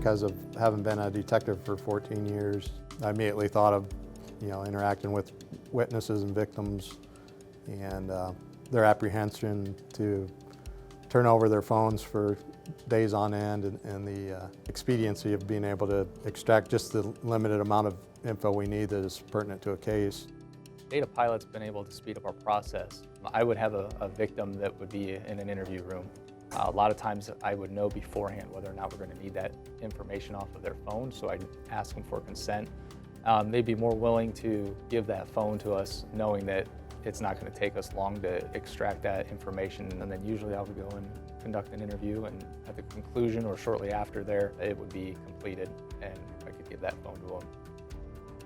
because of having been a detective for 14 years. I immediately thought of, interacting with witnesses and victims and their apprehension to turn over their phones for days on end and the expediency of being able to extract just the limited amount of info we need that is pertinent to a case. Data Pilot's been able to speed up our process. I would have a victim that would be in an interview room. A lot of times I would know beforehand whether or not we're going to need that information off of their phone, so I'd ask them for consent. They'd be more willing to give that phone to us knowing that it's not going to take us long to extract that information, and then usually I would go and conduct an interview, and at the conclusion or shortly after there, it would be completed and I could give that phone to them.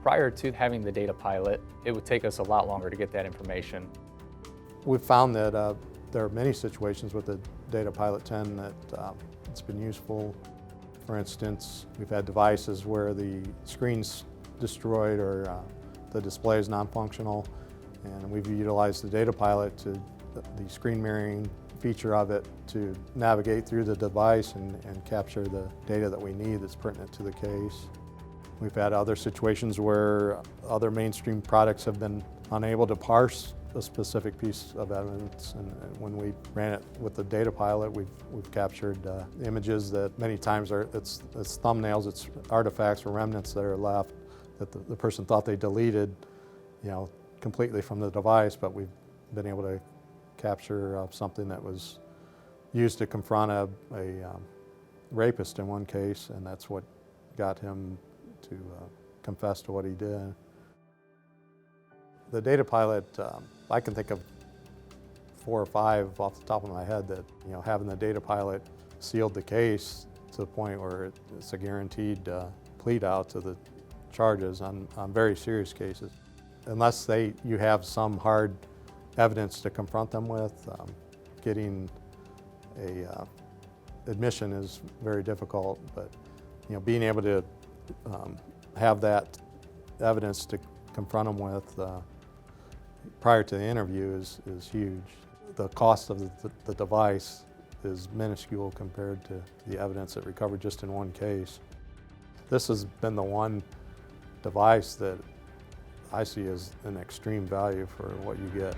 Prior to having the Data Pilot, it would take us a lot longer to get that information. We've found that there are many situations with the Data Pilot 10 that it's been useful. For instance, we've had devices where the screen's destroyed or the display is non-functional, and we've utilized the Data Pilot to the screen mirroring feature of it to navigate through the device and capture the data that we need that's pertinent to the case. We've had other situations where other mainstream products have been unable to parse a specific piece of evidence, and when we ran it with the Data Pilot, we've captured images that many times it's thumbnails, it's artifacts or remnants that are left that the person thought they deleted, completely from the device, but we've been able to capture something that was used to confront a rapist in one case, and that's what got him to confess to what he did. The Data Pilot, I can think of 4 or 5 off the top of my head that, having the Data Pilot sealed the case to the point where it's a guaranteed plead out to the charges on very serious cases. Unless you have some hard evidence to confront them with, getting a admission is very difficult, but being able to have that evidence to confront them with prior to the interview is huge. The cost of the device is minuscule compared to the evidence that recovered just in one case. This has been the one device that I see as an extreme value for what you get.